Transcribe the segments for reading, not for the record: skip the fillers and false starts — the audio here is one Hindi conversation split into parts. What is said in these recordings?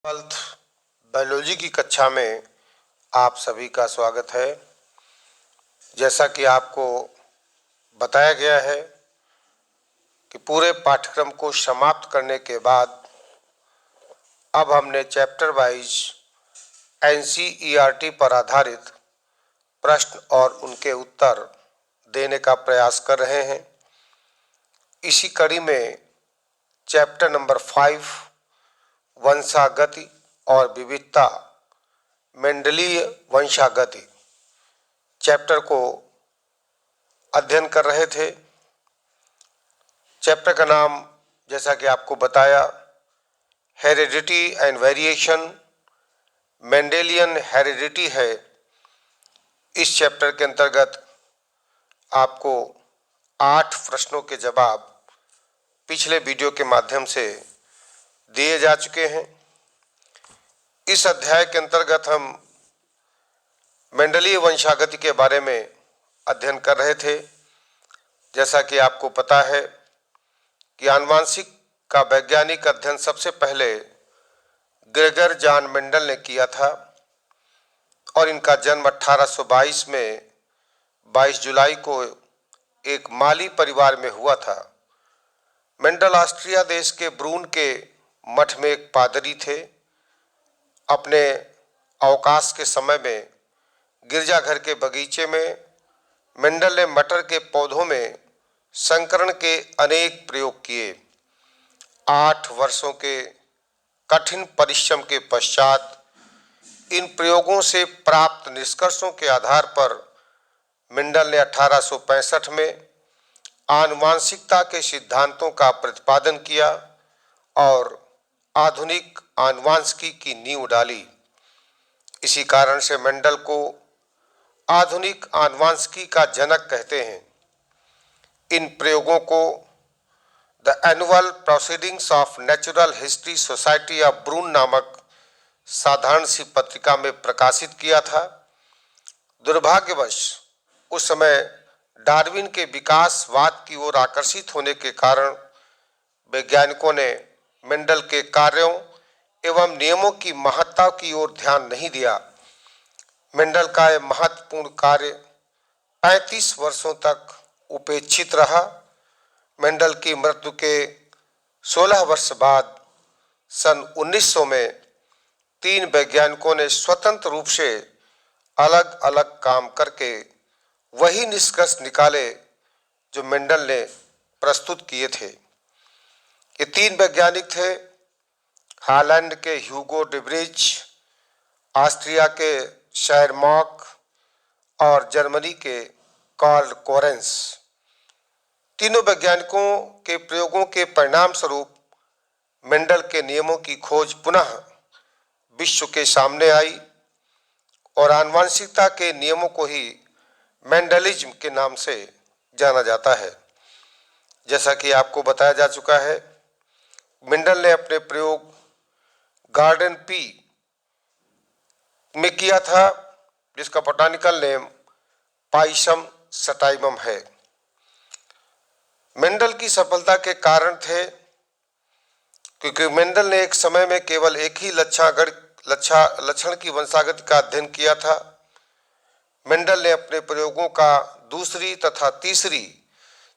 ट्वेल्थ बायोलॉजी की कक्षा में आप सभी का स्वागत है। जैसा कि आपको बताया गया है कि पूरे पाठ्यक्रम को समाप्त करने के बाद अब हमने चैप्टर वाइज एनसीईआरटी पर आधारित प्रश्न और उनके उत्तर देने का प्रयास कर रहे हैं। इसी कड़ी में चैप्टर नंबर 5 वंशागति और विविधता मेंडलीय वंशागति चैप्टर को अध्ययन कर रहे थे। चैप्टर का नाम जैसा कि आपको बताया heredity and variation Mendelian heredity है। इस चैप्टर के अंतर्गत आपको 8 प्रश्नों के जवाब पिछले वीडियो के माध्यम से दिए जा चुके हैं। इस अध्याय के अंतर्गत हम मेंडलीय वंशागति के बारे में अध्ययन कर रहे थे। जैसा कि आपको पता है कि आनुवंशिक का वैज्ञानिक अध्ययन सबसे पहले ग्रेगर जॉन मेंडल ने किया था और इनका जन्म 1822 में 22 जुलाई को एक माली परिवार में हुआ था। मेंडल ऑस्ट्रिया देश के ब्रून के मठ में एक पादरी थे। अपने अवकाश के समय में गिरजाघर के बगीचे में मेंडल ने मटर के पौधों में संकरण के अनेक प्रयोग किए। 8 वर्षों के कठिन परिश्रम के पश्चात इन प्रयोगों से प्राप्त निष्कर्षों के आधार पर मेंडल ने 1865 में आनुवंशिकता के सिद्धांतों का प्रतिपादन किया और आधुनिक आनुवंशिकी की नींव डाली। इसी कारण से मेंडल को आधुनिक आनुवंशिकी का जनक कहते हैं। इन प्रयोगों को the annual proceedings of natural history society of Brunn नामक साधारण सी पत्रिका में प्रकाशित किया था। दुर्भाग्यवश उस समय डार्विन के विकासवाद की ओर आकर्षित होने के कारण वैज्ञानिकों ने मेंडल के कार्यों एवं नियमों की महत्ता की ओर ध्यान नहीं दिया। मेंडल का यह महत्वपूर्ण कार्य 35 वर्षों तक उपेक्षित रहा। मेंडल की मृत्यु के 16 वर्ष बाद सन 1900 में 3 वैज्ञानिकों ने स्वतंत्र रूप से अलग अलग काम करके वही निष्कर्ष निकाले जो मेंडल ने प्रस्तुत किए थे। ये 3 वैज्ञानिक थे हॉलैंड के ह्यूगो डिब्रिज, ऑस्ट्रिया के शेरमॉक और जर्मनी के कार्ल कोरेंस। तीनों वैज्ञानिकों के प्रयोगों के परिणाम स्वरूप मेंडल के नियमों की खोज पुनः विश्व के सामने आई और आनुवंशिकता के नियमों को ही मेंडलिज्म के नाम से जाना जाता है। जैसा कि आपको बताया जा चुका है, मेंडल ने अपने प्रयोग गार्डन पी में किया था, जिसका बोटानिकल नेम पाइसम सटाइवम है। मेंडल की सफलता के कारण थे क्योंकि मेंडल ने एक समय में केवल एक ही लक्षण की वंशागति का अध्ययन किया था। मेंडल ने अपने प्रयोगों का दूसरी तथा तीसरी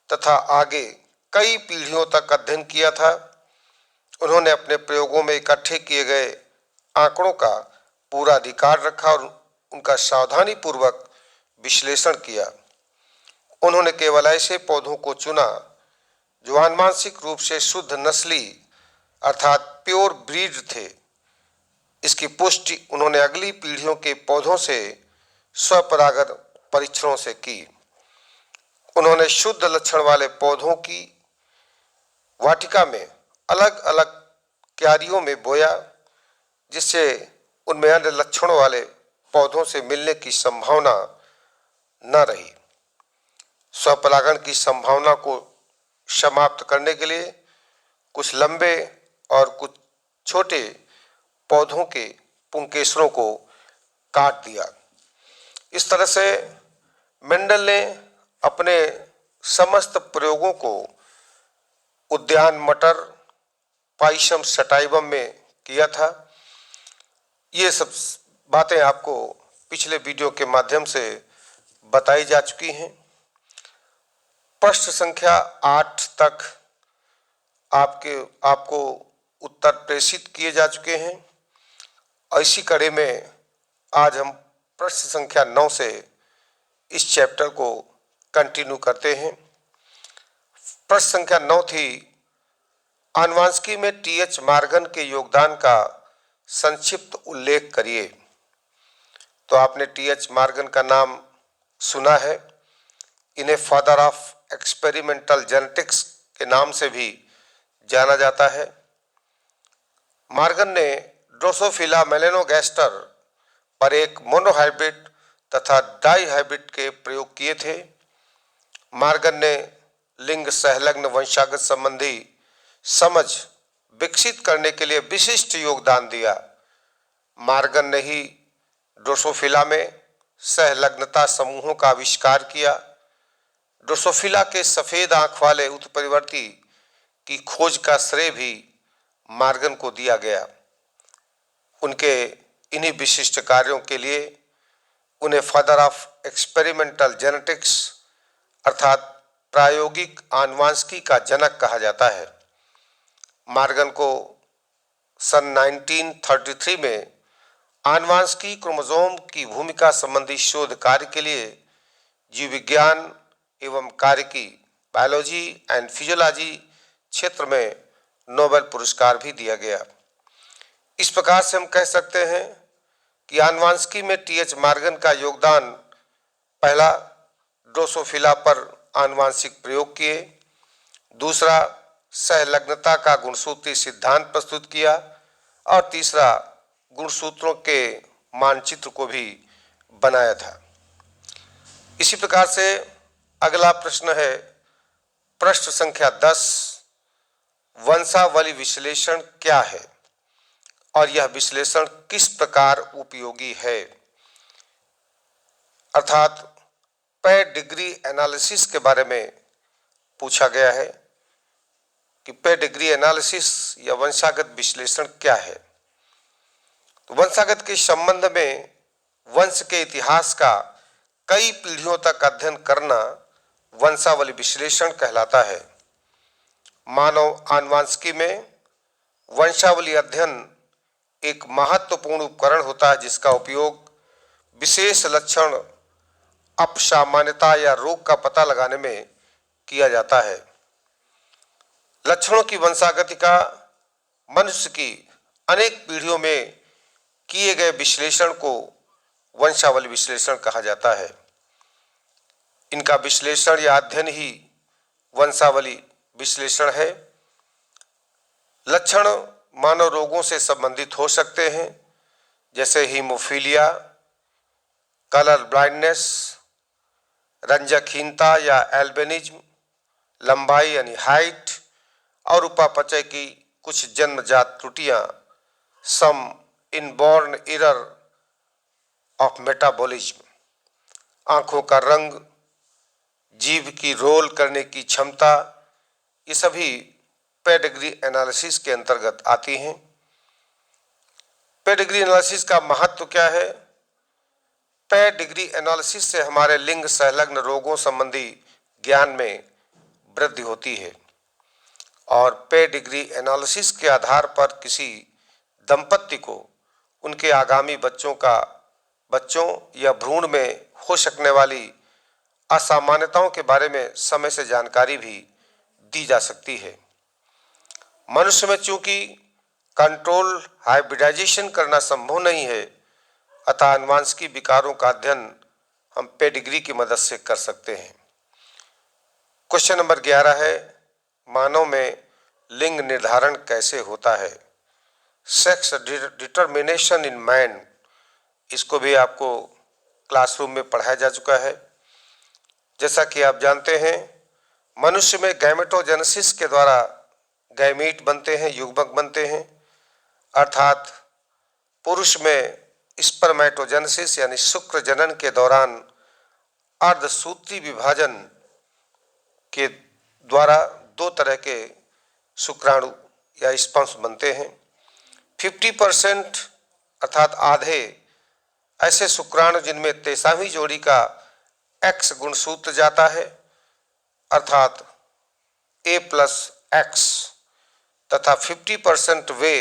तथा आगे कई पीढ़ियों तक अध्ययन किया था। उन्होंने अपने प्रयोगों में इकट्ठे किए गए आंकड़ों का पूरा रिकॉर्ड रखा और उनका सावधानी पूर्वक विश्लेषण किया। उन्होंने केवल ऐसे पौधों को चुना जो आनुवंशिक रूप से शुद्ध नस्ली अर्थात प्योर ब्रीड थे। इसकी पुष्टि उन्होंने अगली पीढ़ियों के पौधों से स्वपरागण परीक्षणों से की। उन्होंने शुद्ध लक्षण वाले पौधों की वाटिका में अलग अलग क्यारियों में बोया, जिससे उनमें अन्य लक्षणों वाले पौधों से मिलने की संभावना न रही। स्वपरागण की संभावना को समाप्त करने के लिए कुछ लंबे और कुछ छोटे पौधों के पुंकेसरों को काट दिया। इस तरह से मेंडल ने अपने समस्त प्रयोगों को उद्यान मटर पाइसम सटाइवम में किया था। ये सब बातें आपको पिछले वीडियो के माध्यम से बताई जा चुकी हैं। प्रश्न संख्या 8 तक आपको उत्तर प्रेषित किए जा चुके हैं। इसी कड़ी में आज हम प्रश्न संख्या 9 से इस चैप्टर को कंटिन्यू करते हैं। प्रश्न संख्या 9 थी, आनुवंशिकी में टी.एच. मॉर्गन के योगदान का संक्षिप्त उल्लेख करिए। तो आपने टी.एच. मॉर्गन का नाम सुना है। इन्हें फादर ऑफ एक्सपेरिमेंटल जेनेटिक्स के नाम से भी जाना जाता है। मॉर्गन ने ड्रोसोफिला मेलानोगास्टर पर एक मोनोहाइब्रिड तथा डाइहाइब्रिड के प्रयोग किए थे। मॉर्गन ने लिंग सहलग्न वंशागत संबंधी समझ विकसित करने के लिए विशिष्ट योगदान दिया। मॉर्गन ने ही ड्रोसोफिला में सहलग्नता समूहों का आविष्कार किया। ड्रोसोफिला के सफेद आंख वाले उत्परिवर्ती की खोज का श्रेय भी मॉर्गन को दिया गया। उनके इन्हीं विशिष्ट कार्यों के लिए उन्हें फादर ऑफ एक्सपेरिमेंटल जेनेटिक्स अर्थात प्रायोगिक आनुवंशिकी का जनक कहा जाता है। मॉर्गन को सन 1933 में आनुवंशिकी क्रोमोसोम की भूमिका संबंधी शोध कार्य के लिए जीव विज्ञान एवं कार्यकी बायोलॉजी एंड फिजियोलॉजी क्षेत्र में नोबेल पुरस्कार भी दिया गया। इस प्रकार से हम कह सकते हैं कि आनुवंशिकी में टी.एच. मॉर्गन का योगदान, पहला ड्रोसोफिला पर आनुवंशिक प्रयोग किए, दूसरा सहलग्नता का गुणसूत्री सिद्धांत प्रस्तुत किया और तीसरा गुणसूत्रों के मानचित्र को भी बनाया था। इसी प्रकार से अगला प्रश्न है प्रश्न संख्या 10, वंशावली विश्लेषण क्या है और यह विश्लेषण किस प्रकार उपयोगी है। अर्थात पेडिग्री एनालिसिस के बारे में पूछा गया है कि पेडिग्री एनालिसिस या वंशागत विश्लेषण क्या है। तो वंशागत के संबंध में वंश के इतिहास का कई पीढ़ियों तक अध्ययन करना वंशावली विश्लेषण कहलाता है। मानव आनुवंशिकी में वंशावली अध्ययन एक महत्वपूर्ण उपकरण होता है जिसका उपयोग विशेष लक्षण, अपसामान्यता या रोग का पता लगाने में किया जाता है। लक्षणों की वंशागति का मनुष्य की अनेक पीढ़ियों में किए गए विश्लेषण को वंशावली विश्लेषण कहा जाता है। इनका विश्लेषण या अध्ययन ही वंशावली विश्लेषण है। लक्षण मानव रोगों से संबंधित हो सकते हैं, जैसे हीमोफीलिया, कलर ब्लाइंडनेस, रंजकहीनता या एल्बिनिज्म, लंबाई यानी हाइट और उपापचय की कुछ जन्मजात त्रुटियां, सम इनबॉर्न एरर ऑफ मेटाबॉलिज्म, आंखों का रंग, जीभ की रोल करने की क्षमता, ये सभी पेडिग्री एनालिसिस के अंतर्गत आती हैं। पेडिग्री एनालिसिस का महत्व क्या है? पेडिग्री एनालिसिस से हमारे लिंग संलग्न रोगों संबंधी ज्ञान में वृद्धि होती है और पेडिग्री एनालिसिस के आधार पर किसी दंपत्ति को उनके आगामी बच्चों या भ्रूण में हो सकने वाली असामान्यताओं के बारे में समय से जानकारी भी दी जा सकती है। मनुष्य में चूंकि कंट्रोल हाइब्रिडाइजेशन करना संभव नहीं है, अतः आनुवंशिकी विकारों का अध्ययन हम पेडिग्री की मदद से कर सकते हैं। क्वेश्चन नंबर 11 है, मानव में लिंग निर्धारण कैसे होता है? सेक्स डिटर्मिनेशन इन मैन, इसको भी आपको क्लासरूम में पढ़ाया जा चुका है। जैसा कि आप जानते हैं, मनुष्य में गैमेटोजेनेसिस के द्वारा गैमीट बनते हैं, युग्मक बनते हैं, अर्थात पुरुष में स्पर्मेटोजेनेसिस यानी शुक्र जनन के दौरान अर्धसूत्री विभाजन के द्वारा दो तरह के शुक्राणु या स्पर्म्स बनते हैं। 50% अर्थात आधे ऐसे शुक्राणु जिनमें 23वीं जोड़ी का X गुणसूत्र जाता है अर्थात A+X तथा 50% वे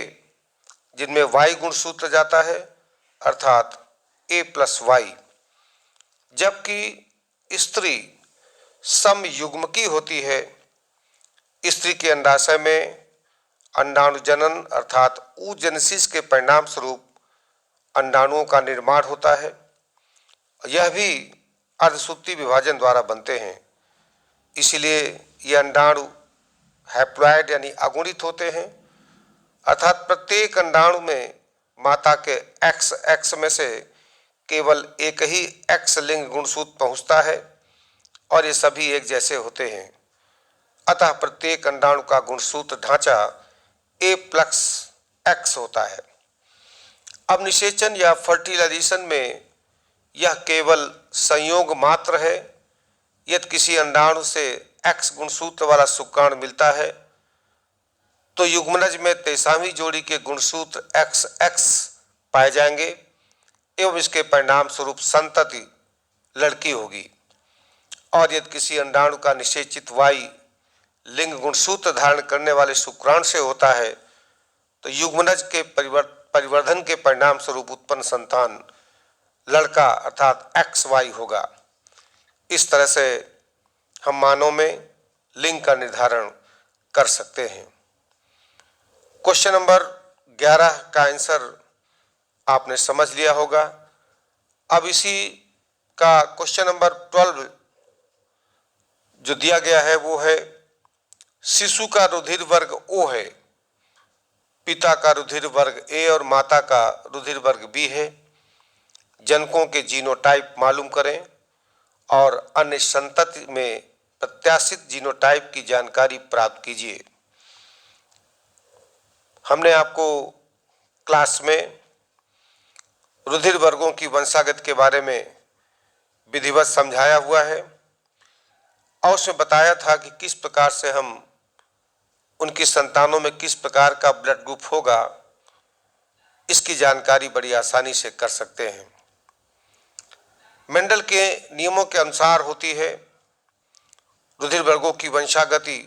जिनमें Y गुणसूत्र जाता है अर्थात A+Y, जबकि स्त्री समयुग्मकी होती है। स्त्री के अंडाशय में अंडाणुजनन अर्थात oogenesis के परिणाम स्वरूप अंडाणुओं का निर्माण होता है। यह भी अर्धसूत्रीय विभाजन द्वारा बनते हैं, इसलिए ये अंडाणु हैप्लॉइड यानी अगुणित होते हैं, अर्थात प्रत्येक अंडाणु में माता के XX में से केवल एक ही X लिंग गुणसूत्र पहुंचता है और ये सभी एक जैसे होते हैं। अतः प्रत्येक अंडाणु का गुणसूत्र ढांचा A+X होता है। अब निषेचन या फर्टिलाइजेशन में यह केवल संयोग मात्र है। यदि किसी अंडाणु से X गुणसूत्र वाला शुक्राणु मिलता है तो युग्मनज में 23वीं जोड़ी के गुणसूत्र XX पाए जाएंगे एवं इसके परिणाम स्वरूप संतति लड़की होगी। और यदि किसी अंडाणु का निषेचित Y लिंग गुणसूत्र धारण करने वाले शुक्राणु से होता है तो युग्मनज के परिवर्धन के परिणाम स्वरूप उत्पन्न संतान लड़का अर्थात XY होगा। इस तरह से हम मानव में लिंग का निर्धारण कर सकते हैं। क्वेश्चन नंबर 11 का आंसर आपने समझ लिया होगा। अब इसी का क्वेश्चन नंबर 12 जो दिया गया है वो है शिशु का रुधिर वर्ग O है, पिता का रुधिर वर्ग A और माता का रुधिर वर्ग B है। जनकों के जीनोटाइप मालूम करें और अन्य संतति में प्रत्याशित जीनोटाइप की जानकारी प्राप्त कीजिए। हमने आपको क्लास में रुधिर वर्गों की वंशागत के बारे में विधिवत समझाया हुआ है और उसमें बताया था कि किस प्रकार से हम उनकी संतानों में किस प्रकार का ब्लड ग्रुप होगा, इसकी जानकारी बड़ी आसानी से कर सकते हैं। मेंडल के नियमों के अनुसार होती है। रुधिर वर्गों की वंशागति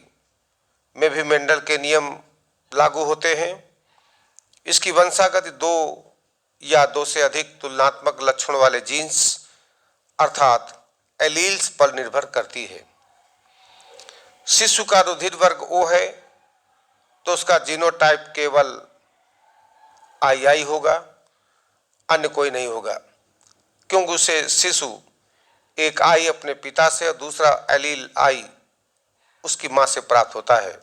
में भी मेंडल के नियम लागू होते हैं। इसकी वंशागति 2 या 2 से अधिक तुलनात्मक लक्षण वाले जीन्स अर्थात एलील्स पर निर्भर करती है। शिशु का रुधिर वर्ग O है तो उसका जीनोटाइप केवल II होगा, अन्य कोई नहीं होगा, क्योंकि उसे शिशु एक I अपने पिता से और दूसरा एलील I उसकी मां से प्राप्त होता है।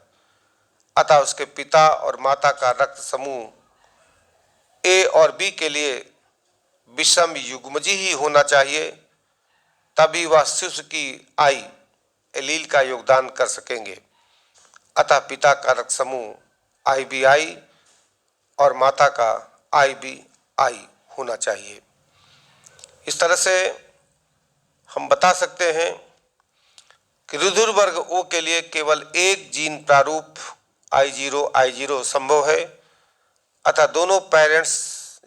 अतः उसके पिता और माता का रक्त समूह A और B के लिए विषम युग्मजी ही होना चाहिए, तभी वह शिशु की I एलील का योगदान कर सकेंगे। अतः पिता का रक्त समूह IBI और माता का IBI होना चाहिए। इस तरह से हम बता सकते हैं कि रुधिर वर्ग O के लिए केवल एक जीन प्रारूप I0 संभव है। अतः दोनों पेरेंट्स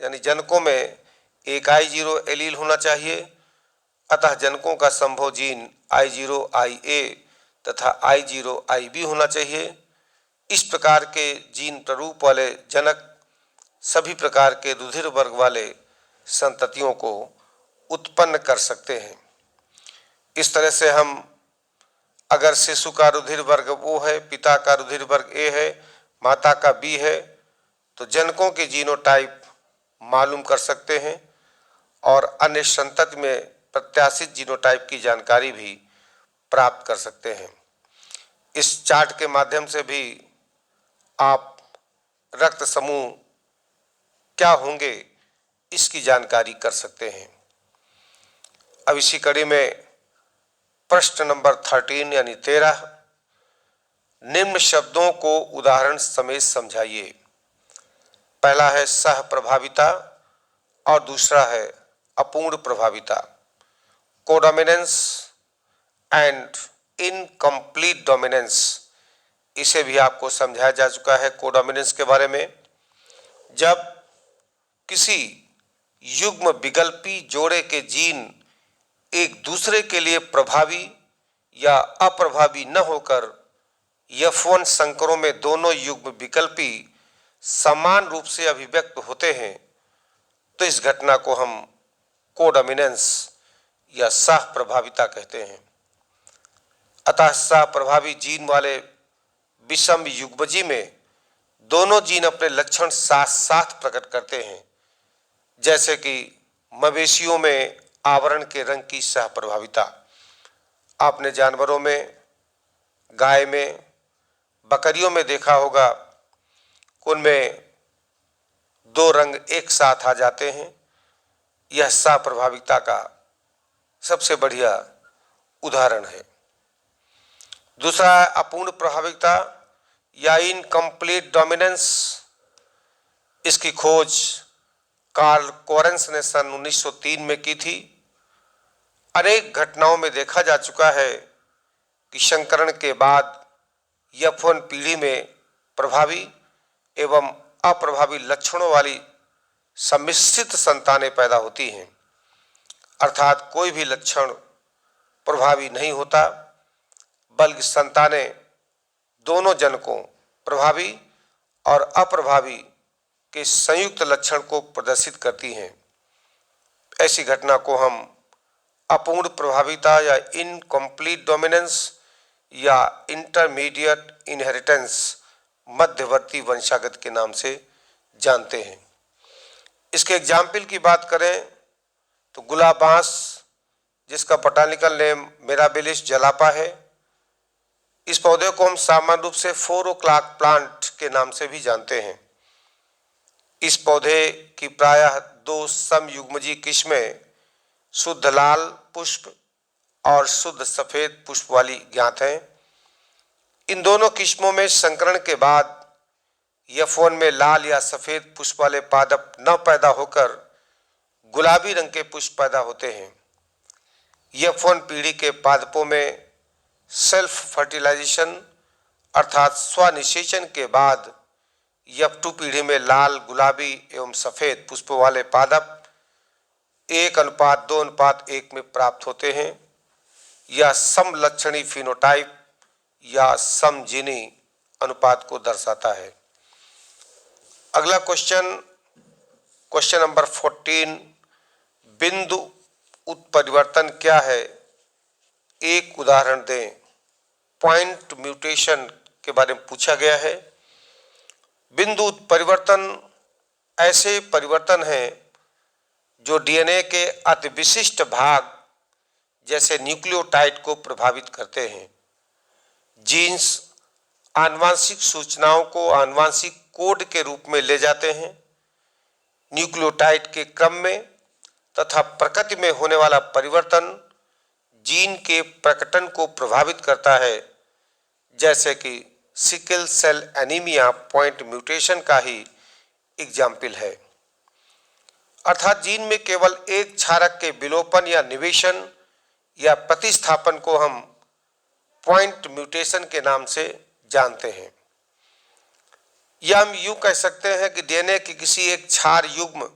यानी जनकों में एक I0 एलील होना चाहिए। अतः जनकों का संभव जीन I0IA तथा I0IB होना चाहिए। इस प्रकार के जीन प्रारूप वाले जनक सभी प्रकार के रुधिर वर्ग वाले संततियों को उत्पन्न कर सकते हैं। इस तरह से हम अगर शिशु का रुधिर वर्ग O है, पिता का रुधिर वर्ग A है, माता का B है, तो जनकों के जीनोटाइप मालूम कर सकते हैं और अन्य संतति में प्रत्याशित जीनोटाइप की जानकारी भी प्राप्त कर सकते हैं। इस चार्ट के माध्यम से भी आप रक्त समूह क्या होंगे इसकी जानकारी कर सकते हैं। अब इसी कड़ी में प्रश्न नंबर 13 यानी 13, निम्न शब्दों को उदाहरण समेत समझाइए। पहला है सह प्रभाविता और दूसरा है अपूर्ण प्रभाविता। कोडोमिनेंस एंड इनकम्प्लीट डोमिनेंस, इसे भी आपको समझाया जा चुका है। कोडोमिनेंस के बारे में, जब किसी युग्म विकल्पी जोड़े के जीन एक दूसरे के लिए प्रभावी या अप्रभावी न होकर F1 संकरों में दोनों युग्म विकल्पी समान रूप से अभिव्यक्त होते हैं तो इस घटना को हम कोडोमिनेंस या सह प्रभाविता कहते हैं। अतः सह प्रभावी जीन वाले विषम युग्मजी में दोनों जीन अपने लक्षण साथ साथ प्रकट करते हैं, जैसे कि मवेशियों में आवरण के रंग की सह प्रभाविता। आपने जानवरों में, गाय में, बकरियों में देखा होगा, उनमें दो रंग एक साथ आ जाते हैं। यह सह प्रभाविता का सबसे बढ़िया उदाहरण है। दूसरा है अपूर्ण प्रभाविता या इनकम्प्लीट डोमिनेंस। इसकी खोज कार्ल कोरेंस ने सन 1903 में की थी। अनेक घटनाओं में देखा जा चुका है कि संकरण के बाद F1 पीढ़ी में प्रभावी एवं अप्रभावी लक्षणों वाली सम्मिश्रित संतानें पैदा होती हैं, अर्थात कोई भी लक्षण प्रभावी नहीं होता, बल्कि संतानें दोनों जनकों प्रभावी और अप्रभावी के संयुक्त लक्षण को प्रदर्शित करती हैं। ऐसी घटना को हम अपूर्ण प्रभाविता या इनकम्प्लीट डोमिनेंस या इंटरमीडिएट इनहेरिटेंस, मध्यवर्ती वंशागत के नाम से जानते हैं। इसके एग्जाम्पल की बात करें तो गुलाब बांस, जिसका बोटानिकल नेम मिराबिलिस जलापा है, इस पौधे को हम सामान्य रूप से 4 o'clock प्लांट के नाम से भी जानते हैं। इस पौधे की प्रायः 2 समयुग्मजी किस्में शुद्ध लाल पुष्प और शुद्ध सफेद पुष्प वाली ज्ञात हैं। इन दोनों किस्मों में संकरण के बाद F1 में लाल या सफेद पुष्प वाले पादप न पैदा होकर गुलाबी रंग के पुष्प पैदा होते हैं। F1 पीढ़ी के पादपों में सेल्फ फर्टिलाइजेशन अर्थात स्वनिषेचन के बाद F2 पीढ़ी में लाल, गुलाबी एवं सफेद पुष्प वाले पादप 1:2:1 में प्राप्त होते हैं। यह समलक्षणी फिनोटाइप या समजीनी अनुपात को दर्शाता है। अगला क्वेश्चन नंबर 14, बिंदु उत्परिवर्तन क्या है? एक उदाहरण दें। पॉइंट म्यूटेशन के बारे में पूछा गया है। बिंदु उत्परिवर्तन ऐसे परिवर्तन हैं जो डीएनए के अति विशिष्ट भाग जैसे न्यूक्लियोटाइड को प्रभावित करते हैं। जीन्स आनुवांशिक सूचनाओं को आनुवांशिक कोड के रूप में ले जाते हैं। न्यूक्लियोटाइड के क्रम में तथा प्रकृति में होने वाला परिवर्तन जीन के प्रकटन को प्रभावित करता है, जैसे कि sickle cell anaemia point mutation का ही एग्जाम्पल है। अर्थात जीन में केवल एक क्षारक के विलोपन या निवेशन या प्रतिस्थापन को हम पॉइंट म्यूटेशन के नाम से जानते हैं। या हम यूं कह सकते हैं कि डीएनए की किसी एक क्षार युग्म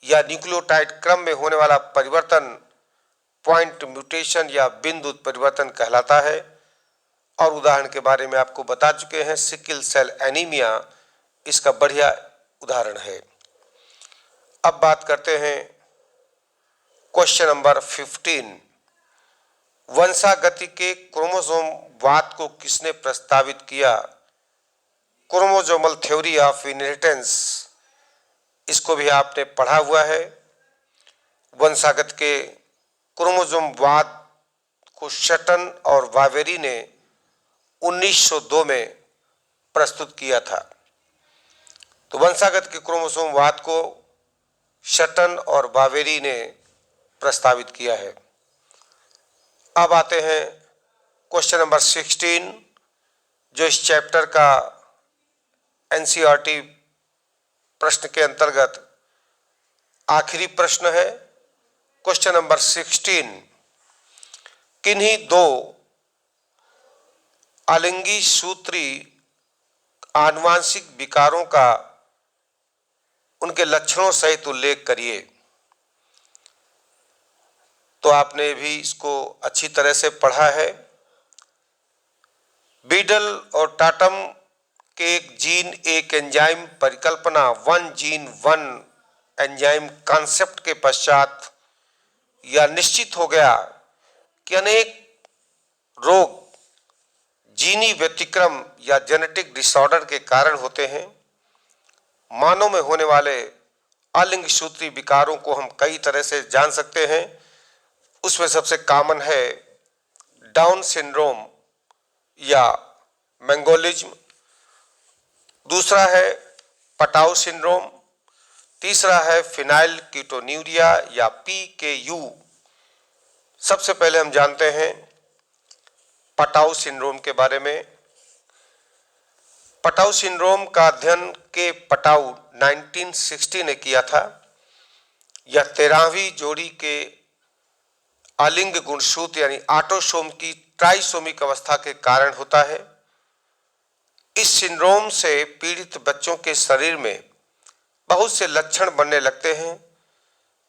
या न्यूक्लियोटाइड क्रम में होने वाला परिवर्तन पॉइंट म्यूटेशन या बिंदु उत्परिवर्तन कहलाता है। और उदाहरण के बारे में आपको बता चुके हैं, सिकल सेल एनीमिया इसका बढ़िया उदाहरण है। अब बात करते हैं क्वेश्चन नंबर 15, वंशागति के क्रोमोसोम वाद को किसने प्रस्तावित किया? क्रोमोसोमल थ्योरी ऑफ इनहेरिटेंस, इसको भी आपने पढ़ा हुआ है। वंशागत के क्रोमोसोम वाद को शटन और वावेरी ने 1902 में प्रस्तुत किया था। तो वंशागत के क्रोमोसोम वाद को शटन और वावेरी ने प्रस्तावित किया है। अब आते हैं क्वेश्चन नंबर 16, जो इस चैप्टर का एनसीईआरटी प्रश्न के अंतर्गत आखिरी प्रश्न है। क्वेश्चन नंबर 16, किन्हीं दो अलिंगी सूत्री आनुवांशिक विकारों का उनके लक्षणों सहित उल्लेख करिए। तो आपने भी इसको अच्छी तरह से पढ़ा है। बीडल और टाटम के एक जीन एक एंजाइम परिकल्पना, one gene one enzyme concept के पश्चात यह निश्चित हो गया कि अनेक रोग जीनी व्यतिक्रम या जेनेटिक डिसऑर्डर के कारण होते हैं। मानव में होने वाले अलिंग सूत्री विकारों को हम कई तरह से जान सकते हैं। उसमें सबसे कॉमन है डाउन सिंड्रोम या मंगोलिज्म, दूसरा है पटाउ सिंड्रोम, तीसरा है फिनाइल कीटोन्यूरिया या PKU। सबसे पहले हम जानते हैं पटाउ सिंड्रोम के बारे में। पटाउ सिंड्रोम का अध्ययन के पटाउ 1960 ने किया था। यह 13वीं जोड़ी के अलिंग गुणसूत्र यानी ऑटोसोम की ट्राइसोमिक अवस्था के कारण होता है। इस सिंड्रोम से पीड़ित बच्चों के शरीर में बहुत से लक्षण बनने लगते हैं,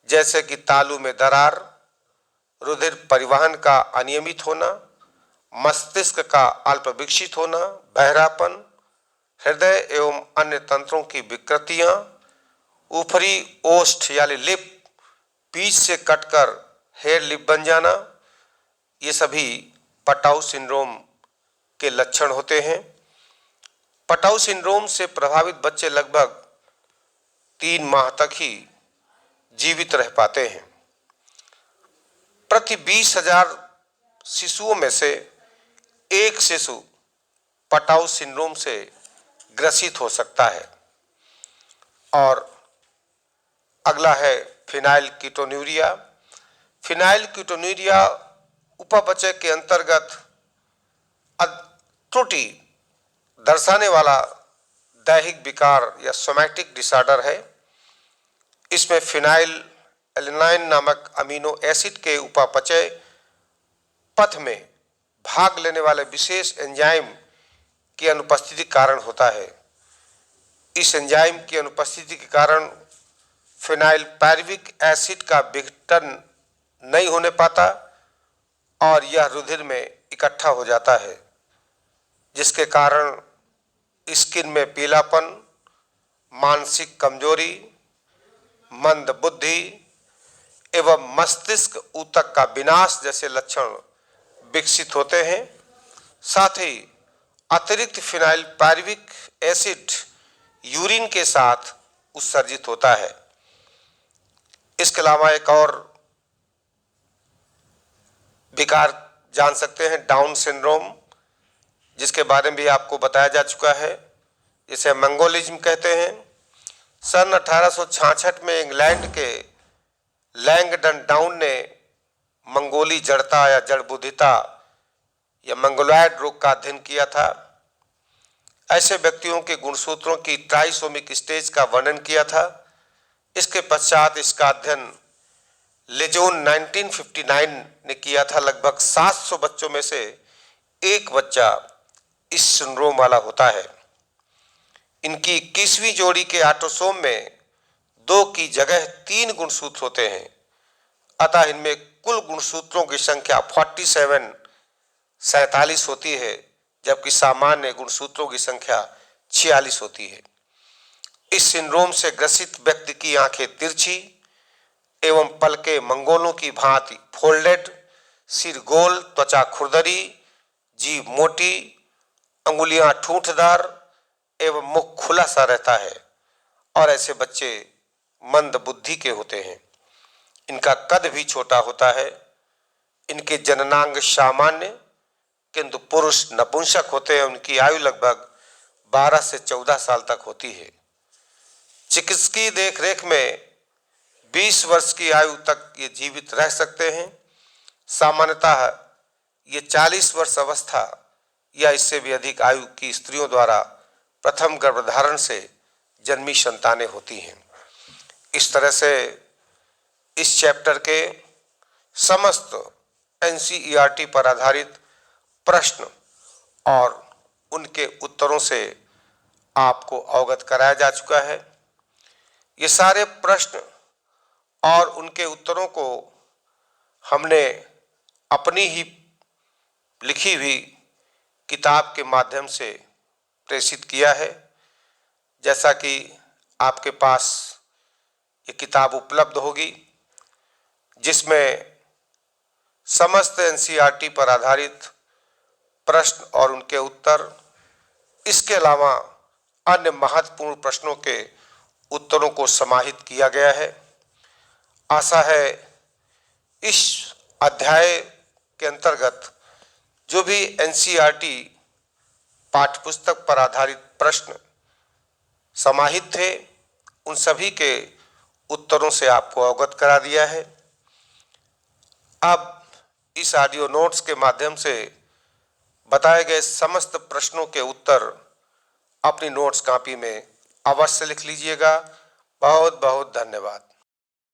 जैसे कि तालू में दरार, रुधिर परिवहन का अनियमित होना, मस्तिष्क का अल्प विकसित होना, बहरापन, हृदय एवं अन्य तंत्रों की विकृतियां, ऊपरी ओष्ठ यानी लिप बीच से कटकर हेयर लिप बन जाना, ये सभी पटाउ सिंड्रोम के लक्षण होते हैं। पटाउ सिंड्रोम से प्रभावित बच्चे लगभग 3 माह तक ही जीवित रह पाते हैं। प्रति 20,000 शिशुओं में से एक शिशु पटाउ सिंड्रोम से ग्रसित हो सकता है। और अगला है फिनाइल कीटोन्यूरिया। फिनाइल कीटोन्यूरिया उपापचय के अंतर्गत त्रुटि दर्शाने वाला दैहिक विकार या सोमैटिक डिसऑर्डर है। इसमें फिनाइल एलेनाइन नामक अमीनो एसिड के उपापचय पथ में भाग लेने वाले विशेष एंजाइम की अनुपस्थिति कारण होता है। इस एंजाइम की अनुपस्थिति के कारण फिनाइल पायरुविक एसिड का विघटन नहीं होने पाता और यह रुधिर में इकट्ठा हो जाता है, जिसके कारण स्किन में पीलापन, मानसिक कमजोरी, मंद बुद्धि एवं मस्तिष्क ऊतक का विनाश जैसे लक्षण विकसित होते हैं। साथ ही अतिरिक्त फिनाइल पायरुविक एसिड यूरिन के साथ उत्सर्जित होता है। इसके अलावा एक और विकार जान सकते हैं डाउन सिंड्रोम, जिसके बारे में भी आपको बताया जा चुका है, जिसे मंगोलिज्म कहते हैं। सन 1866 में इंग्लैंड के लैंगडन डाउन ने मंगोली जड़ता या जड़बुद्धिता या मंगोलॉयड रोग का अध्ययन किया था। ऐसे व्यक्तियों के गुणसूत्रों की ट्राइसोमिक स्टेज का वर्णन किया था। इसके पश्चात इसका अध्ययन लेजोन 1959 ने किया था। लगभग 700 बच्चों में से एक बच्चा इस सिंड्रोम वाला होता है। इनकी 21वीं जोड़ी के ऑटोसोम में 2 की जगह 3 गुणसूत्र होते हैं। अतः इनमें कुल गुणसूत्रों की संख्या 47 होती है, जबकि सामान्य गुणसूत्रों की संख्या 46 होती है। इस सिंड्रोम से ग्रसित व्यक्ति की आंखें तिरछी एवं पलकें मंगोलों की भांति फोल्डेड, सिर गोल, त्वचा खुरदरी, जीभ मोटी, अंगुलियां ठूंठदार एवं मुख खुला सा रहता है और ऐसे बच्चे मंद बुद्धि के होते हैं। इनका कद भी छोटा होता है। इनके जननांग सामान्य किंतु पुरुष नपुंसक होते हैं। उनकी आयु लगभग 12 से 14 साल तक होती है। चिकित्सकीय देखरेख में 20 वर्ष की आयु तक ये जीवित रह सकते हैं। सामान्यतः ये 40 वर्ष अवस्था या इससे भी अधिक आयु की स्त्रियों द्वारा प्रथम गर्भधारण से जन्मी संतानें होती हैं। इस तरह से इस चैप्टर के समस्त NCERT पर आधारित प्रश्न और उनके उत्तरों से आपको अवगत कराया जा चुका है। ये सारे प्रश्न और उनके उत्तरों को हमने अपनी ही लिखी हुई किताब के माध्यम से प्रेषित किया है। जैसा कि आपके पास ये किताब उपलब्ध होगी, जिसमें समस्त एनसीईआरटी पर आधारित प्रश्न और उनके उत्तर, इसके अलावा अन्य महत्वपूर्ण प्रश्नों के उत्तरों को समाहित किया गया है। आशा है इस अध्याय के अंतर्गत जो भी एनसीईआरटी पाठ्यपुस्तक पर आधारित प्रश्न समाहित थे, उन सभी के उत्तरों से आपको अवगत करा दिया है। अब इस ऑडियो नोट्स के माध्यम से बताए गए समस्त प्रश्नों के उत्तर अपनी नोट्स कॉपी में अवश्य लिख लीजिएगा। बहुत बहुत धन्यवाद।